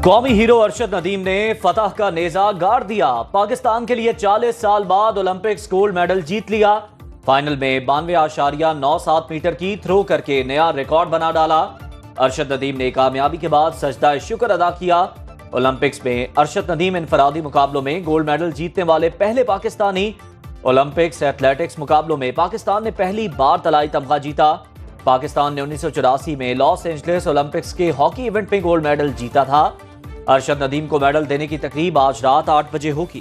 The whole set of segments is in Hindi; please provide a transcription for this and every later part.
कौमी हीरो अरशद नदीम ने फतह का नेजा गाड़ दिया। पाकिस्तान के लिए 40 साल बाद ओलंपिक्स गोल्ड मेडल जीत लिया। फाइनल में 92.97 मीटर की थ्रो करके नया रिकॉर्ड बना डाला। अरशद नदीम ने कामयाबी के बाद सजदा शुक्र अदा किया। ओलंपिक्स में अरशद नदीम इंफरादी मुकाबलों में गोल्ड मेडल जीतने वाले पहले पाकिस्तानी। ओलंपिक्स एथलेटिक्स मुकाबलों में पाकिस्तान ने पहली बार तलाई तमगा जीता। पाकिस्तान ने 1984 में लॉस एंजलिस ओलंपिक्स के हॉकी इवेंट में गोल्ड मेडल जीता था। अरशद नदीम को मेडल देने की तकरीब आज रात 8 बजे होगी।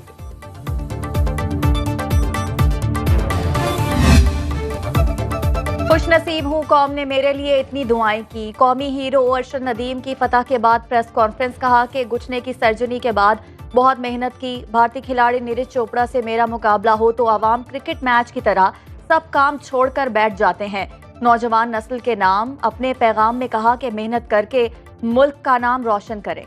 खुश नसीब हूँ कौम ने मेरे लिए इतनी दुआएं की। कौमी हीरो अरशद नदीम की फतह के बाद प्रेस कॉन्फ्रेंस, कहा कि गुचने की सर्जरी के बाद बहुत मेहनत की। भारतीय खिलाड़ी नीरज चोपड़ा से मेरा मुकाबला हो तो आवाम क्रिकेट मैच की तरह सब काम छोड़कर बैठ जाते हैं। नौजवान नस्ल के नाम अपने पैगाम में कहा कि मेहनत करके मुल्क का नाम रोशन करें।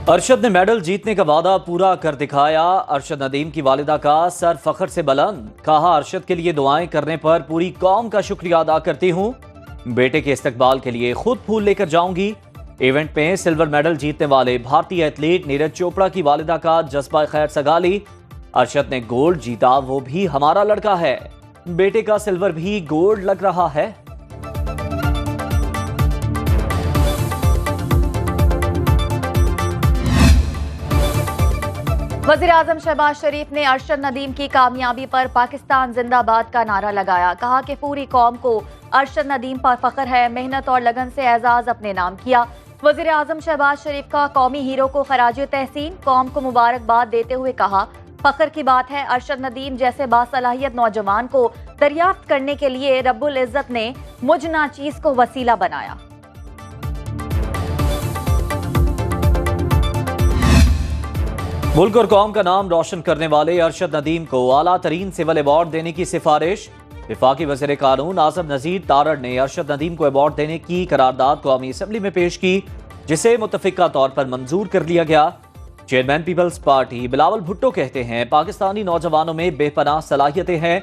अरशद ने मेडल जीतने का वादा पूरा कर दिखाया। अरशद नदीम की वालिदा का सर फख्र से बुलंद, कहा अरशद के लिए दुआएं करने पर पूरी कौम का शुक्रिया अदा करती हूँ। बेटे के इस्तकबाल के लिए खुद फूल लेकर जाऊंगी। इवेंट में सिल्वर मेडल जीतने वाले भारतीय एथलीट नीरज चोपड़ा की वालिदा का जज्बा खैर सगाली। अरशद ने गोल्ड जीता, वो भी हमारा लड़का है। बेटे का सिल्वर भी गोल्ड लग रहा है। वज़ीर-ए-आज़म शहबाज शरीफ ने अरशद नदीम की कामयाबी पर पाकिस्तान जिंदाबाद का नारा लगाया। कहा कि पूरी कौम को अरशद नदीम पर फख्र है। मेहनत और लगन से एजाज अपने नाम किया। वज़ीर-ए-आज़म शहबाज शरीफ का कौमी हीरो को खराजे तहसीन, कौम को मुबारकबाद देते हुए कहा फख्र की बात है अरशद नदीम जैसे बासलाहियत नौजवान को दरियाफ्त करने के लिए रब्बुल इज्जत ने मुझ नाचीज को वसीला बनाया। मुल्क और कौम का नाम रोशन करने वाले अरशद नदीम को आला तरीन सिविल अवार्ड देने की सिफारिश। विफाकी वज़ीर कानून आज़म नज़ीर तारड़ ने अरशद नदीम को अवार्ड देने की करारदाद कौमी असम्बली में पेश की, जिसे मुत्तफिका तौर पर मंजूर कर लिया गया। Chairman peoples party Bilawal Bhutto कहते हैं पाकिस्तानी नौजवानों में बेपनाह सलाहियतें हैं।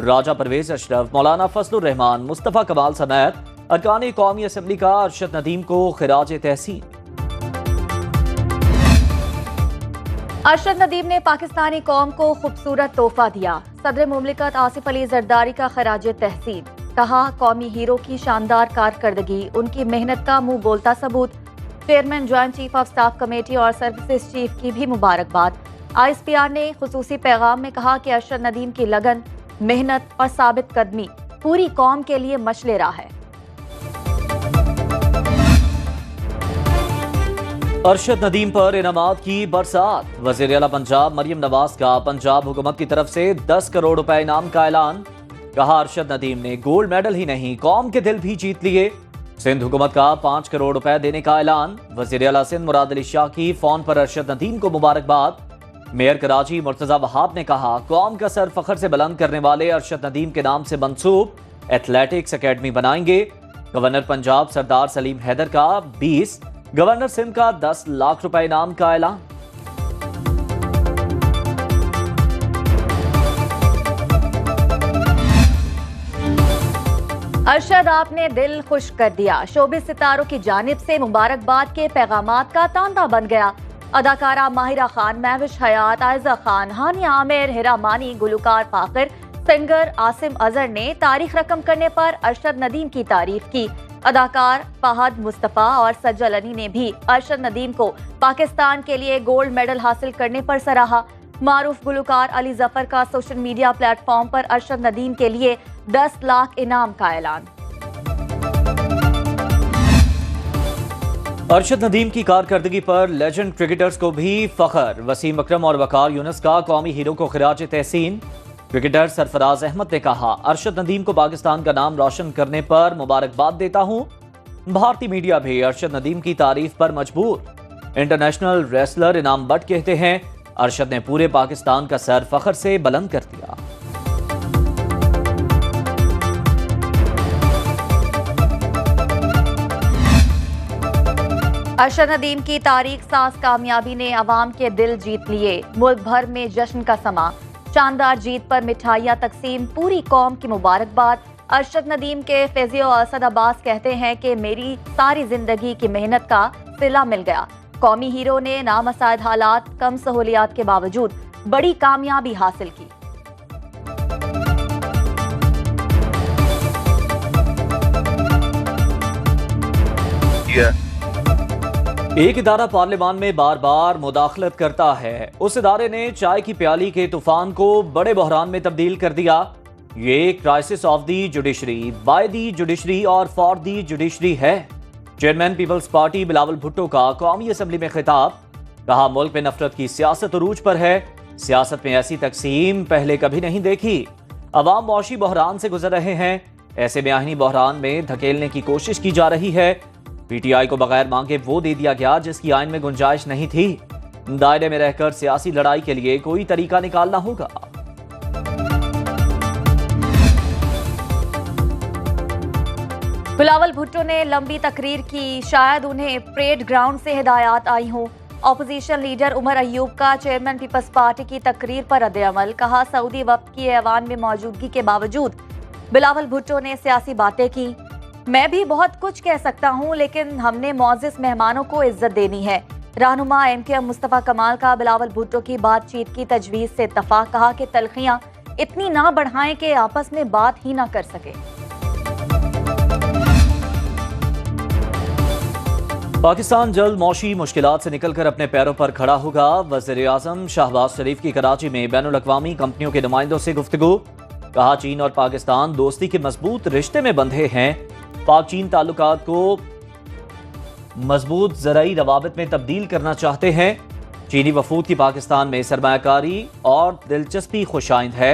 राजा परवेज अशरफ, मौलाना फजलुर रहमान, मुस्तफ़ा कमाल समेत अरकान कौमी असम्बली का अरशद नदीम को खिराज तहसीन। अरशद नदीम ने पाकिस्तानी कौम को खूबसूरत तोहफा दिया। सदर मुमलिकत आसिफ अली जरदारी का खराज तहसीन। कहा कौमी हीरो की शानदार कारकर्दगी उनकी मेहनत का मुंह बोलता सबूत। Chairman joint chief of staff committee और सर्विसेज चीफ की भी मुबारकबाद। ISPR ने खुसूसी पैगाम में कहा कि अरशद नदीम की लगन, मेहनत और साबित कदमी पूरी कौम के लिए मशले राह है। अरशद नदीम पर इनामात की बरसात। वज़ीर आला पंजाब मरियम नवाज का पंजाब हुकूमत की तरफ से 10 करोड़ रुपए इनाम का ऐलान। कहा अरशद नदीम ने गोल्ड मेडल ही नहीं कौम के दिल भी जीत लिए। सिंध हुकूमत का 5 करोड़ रुपए देने का ऐलान। वज़ीर आला सिंध मुराद अली शाह की फोन पर अरशद नदीम को मुबारकबाद। मेयर कराची मुर्तजा वहाब ने कहा कौम का सर फख्र से बुलंद करने वाले अरशद नदीम के नाम से मंसूब एथलेटिक्स अकेडमी बनाएंगे। गवर्नर पंजाब सरदार सलीम हैदर का 20, गवर्नर सिंध का 10 लाख रुपए इनाम का ऐलान। अरशद आपने दिल खुश कर दिया। शोबिस सितारों की जानिब से मुबारकबाद के पैगामात का तांता बन गया। अदाकारा माहिरा खान, महविश हयात, आयजा खान, हानिया आमिर, हिरा मानी, गुलकार फाखिर, सिंगर आसिम अजहर ने तारीख रकम करने पर अरशद नदीम की तारीफ की। अदाकार फहद मुस्तफ़ा और सज्जल अली ने भी अरशद नदीम को पाकिस्तान के लिए गोल्ड मेडल हासिल करने पर सराहा। मारूफ गुलकार अली जफर का सोशल मीडिया प्लेटफॉर्म पर अरशद नदीम के लिए 10 लाख इनाम का ऐलान। अरशद नदीम की कारकर्दगी पर लेजेंड क्रिकेटर्स को भी फख्र। वसीम अकरम और वकार यूनुस का कौमी हीरो को खिराज तहसीन। क्रिकेटर सरफराज अहमद ने कहा अरशद नदीम को पाकिस्तान का नाम रोशन करने पर मुबारकबाद देता हूं। भारतीय मीडिया भी अरशद नदीम की तारीफ पर मजबूर। इंटरनेशनल रेसलर इनाम बट कहते हैं अरशद ने पूरे पाकिस्तान का सर फख्र से बुलंद कर दिया। अरशद नदीम की तारीख साज कामयाबी ने अवाम के दिल जीत लिए। मुल्क भर में जश्न का समा। शानदार जीत पर मिठाइयां तकसीम, पूरी कौम की मुबारकबाद। अरशद नदीम के फिजियो असद अब्बास कहते हैं कि मेरी सारी जिंदगी की मेहनत का सिला मिल गया। कौमी हीरो ने नामसाइद हालात, कम सहूलियात के बावजूद बड़ी कामयाबी हासिल की। एक इदारा पार्लियामान में बार बार मुदाखलत करता है। उस इदारे ने चाय की प्याली के तूफान को बड़े बहरान में तब्दील कर दिया। ये crisis of the judiciary, by the judiciary और फॉर दी जुडिशरी है। Chairman peoples party Bilawal Bhutto का कौमी असम्बली में खिताब, कहा मुल्क में नफरत की सियासत अरूज पर है। सियासत में ऐसी तकसीम पहले कभी नहीं देखी। अवाम मौशी बहरान से गुजर रहे हैं, ऐसे में आइनी बहरान में धकेलने की कोशिश की जा रही है। पीटीआई को बगैर मांगे वो दे दिया गया जिसकी आइन में गुंजाइश नहीं थी। दायरे में रहकर सियासी लड़ाई के लिए कोई तरीका निकालना होगा। बिलावल भुट्टो ने लंबी तकरीर की, शायद उन्हें परेड ग्राउंड से हिदायत आई हो। ऑपोजिशन लीडर उमर अयूब का चेयरमैन पीपल्स पार्टी की तकरीर पर रद्द-ए-अमल, कहा सऊदी वफ्द की ऐवान में मौजूदगी के बावजूद बिलावल भुट्टो ने सियासी बातें की। मैं भी बहुत कुछ कह सकता हूं, लेकिन हमने मौजिज़ मेहमानों को इज्जत देनी है। रहनुमा एमकेएम मुस्तफा कमाल का बिलावल भुट्टो की बातचीत की तजवीज़ से इत्तफाक, कहा कि तलखियां इतनी ना बढ़ाएं कि आपस में बात ही ना कर सके। पाकिस्तान जल्द मौशी मुश्किलात से निकलकर अपने पैरों पर खड़ा होगा। वज़ीर आज़म शहबाज शरीफ की कराची में बैनुल अक़वामी कंपनियों के नुमाइंदों से गुफ्तगू, कहा चीन और पाकिस्तान दोस्ती के मजबूत रिश्ते में बंधे हैं। पाक चीन ताल्लुकात को मजबूत ज़राई रवाबित में तब्दील करना चाहते हैं। चीनी वफूद की पाकिस्तान में सरमायाकारी और दिलचस्पी खुशाइंद है।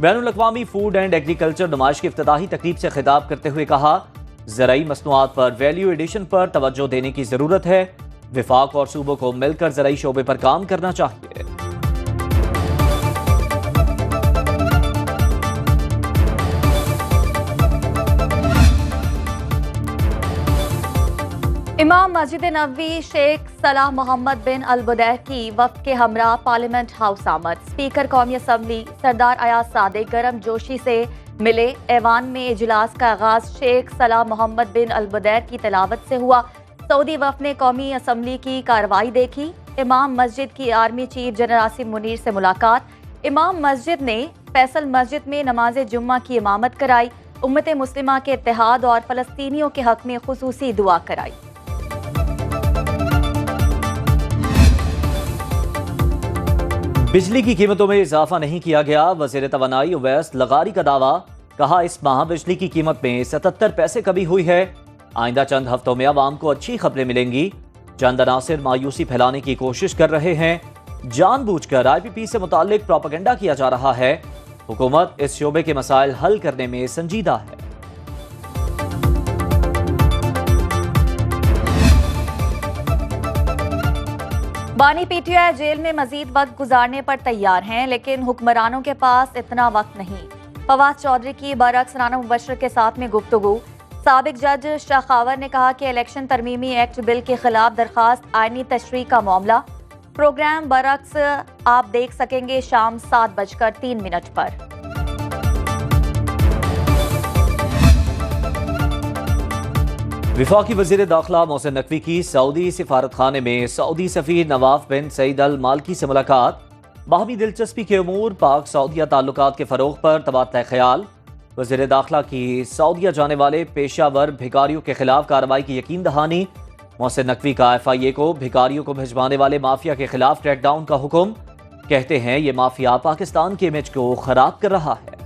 बैनुल अक़वामी फूड एंड एग्रीकल्चर नुमाइश की इफ्तिताही तकरीब से खिताब करते हुए कहा, ज़राई मसनूआत पर वैल्यू एडिशन पर तवज्जो देने की ज़रूरत है। विफाक और सूबों को मिलकर ज़राई शोबे पर काम करना चाहिए। इमाम मस्जिद नबवी शेख सलाह मोहम्मद बिन अल बुदैर की वफ्द के हमरा पार्लियामेंट हाउस आमद। स्पीकर कौमी असम्बली सरदार अयाज सादिक गर्म जोशी से मिले। ऐवान में इजलास का आगाज शेख सलाह मोहम्मद बिन अल बुदैर की तिलावत से हुआ। सऊदी वफ्द ने कौमी असम्बली की कार्रवाई देखी। इमाम मस्जिद की army chief general Asim Munir से मुलाकात। इमाम मस्जिद ने फैसल मस्जिद में नमाज जुम्मा की इमामत कराई। उम्मत मुस्लिमा के इत्तेहाद और फलस्तीनियों के हक में खुसूसी दुआ कराई। बिजली की कीमतों में इजाफा नहीं किया गया। वज़ीर तवानाई उवैस लगारी का दावा, कहा इस माह बिजली की कीमत में 77 पैसे कमी हुई है। आइंदा चंद हफ्तों में आवाम को अच्छी खबरें मिलेंगी। चंद अनासिर मायूसी फैलाने की कोशिश कर रहे हैं। जानबूझकर IPP से मुताल्लिक प्रोपेगेंडा किया जा रहा है। हुकूमत इस शोबे के मसाइल हल करने में संजीदा है। बानी पीटीआई जेल में मजीद वक्त गुजारने पर तैयार हैं, लेकिन हुक्मरानों के पास इतना वक्त नहीं। फवाद चौधरी की बरक्स राना मुबशर के साथ में गुफ्तगू। साबिक जज शाखावर ने कहा कि इलेक्शन तरमीमी एक्ट बिल के खिलाफ दरखास्त आईनी तशरीह का मामला। प्रोग्राम बरक्स आप देख सकेंगे शाम 7:03 पर। विफाकी वज़ीर दाखिला मोहसिन नकवी की सऊदी सिफारत खाने में सऊदी सफ़ीर नवाफ बिन सईद अल मालकी से मुलाकात। बाहमी दिलचस्पी के अमूर, पाक सऊदिया ताल्लुकात के फ़रोग़ पर तबादला ख्याल। वज़ीर दाखिला की सऊदिया जाने वाले पेशावर भिखारियों के खिलाफ कार्रवाई की यकीन दहानी। मोहसिन नकवी का FIA को भिखारियों को भिजवाने वाले माफिया के खिलाफ क्रैकडाउन का हुक्म। कहते हैं ये माफिया पाकिस्तान के इमेज को खराब कर रहा है।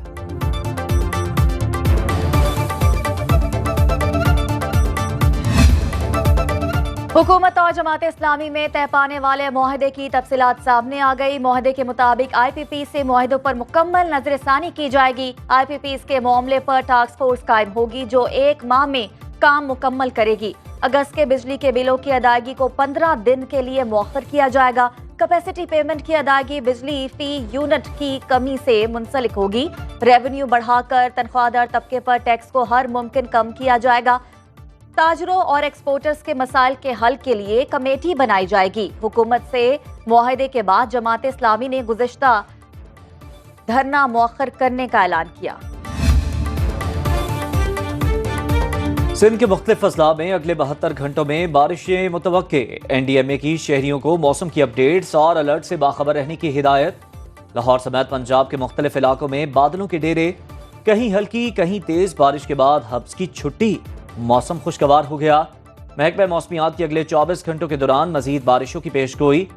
हुकूमत और जमात इस्लामी में तय पाने वाले मुआहदे की तफसीलात सामने आ गई। मुआहदे के मुताबिक IPP से मुआहदों पर मुकम्मल नजरसानी की जाएगी। IPP के मामले पर टास्क फोर्स कायम होगी जो 1 माह में काम मुकम्मल करेगी। अगस्त के बिजली के बिलों की अदायगी को 15 दिन के लिए मौखर किया जाएगा। कैपेसिटी पेमेंट की अदायगी बिजली फी यूनिट की कमी से मुंसलिक होगी। रेवेन्यू बढ़ाकर तनख्वाहदार तबके पर टैक्स को हर मुमकिन कम किया जाएगा। ताजरों और एक्सपोर्टर्स के मसाइल के हल के लिए कमेटी बनाई जाएगी। हुकूमत से मुआहदे के बाद जमात इस्लामी ने गुज़िश्ता धरना मौखर करने का ऐलान किया। सिंध के मुख्तलिफ अजला में अगले 72 घंटों में बारिशें मुतवक्के। NDMA की शहरियों को मौसम की अपडेट्स और अलर्ट से बाखबर रहने की हिदायत। लाहौर समेत पंजाब के मुख्तलिफ इलाकों में बादलों के डेरे, कहीं हल्की कहीं तेज बारिश के बाद हब्स की छुट्टी। मौसम खुशगवार हो गया। महकमा मौसमियात की अगले 24 घंटों के दौरान मजीद बारिशों की पेशगोई।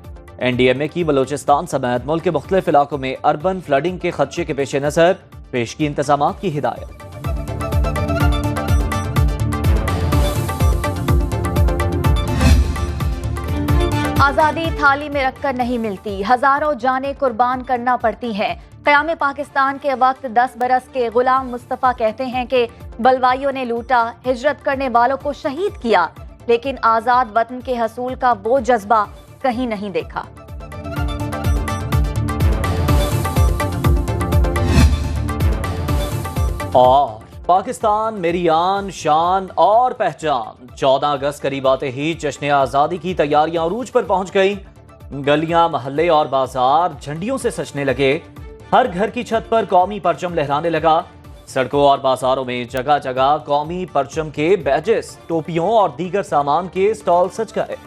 NDMA की बलोचिस्तान समेत मुल्क के मुख्तलिफ इलाकों में अर्बन फ्लडिंग के खदशे के पेश नजर पेश की इंतजाम की हिदायत। आज़ादी थाली में रखकर नहीं मिलती, हजारों जानें कुर्बान करना पड़ती हैं। क़याम पाकिस्तान के वक्त 10 बरस के गुलाम मुस्तफ़ा कहते हैं कि बलवाइयों ने लूटा, हिजरत करने वालों को शहीद किया, लेकिन आज़ाद वतन के हसूल का वो जज्बा कहीं नहीं देखा। और पाकिस्तान मेरी आन, शान और पहचान। 14 अगस्त करीब आते ही जश्न आज़ादी की तैयारियां अरूज पर पहुंच गई। गलियां, मोहल्ले और बाजार झंडियों से सजने लगे। हर घर की छत पर कौमी परचम लहराने लगा। सड़कों और बाजारों में जगह जगह कौमी परचम के बैजेस, टोपियों और दीगर सामान के स्टॉल सज गए।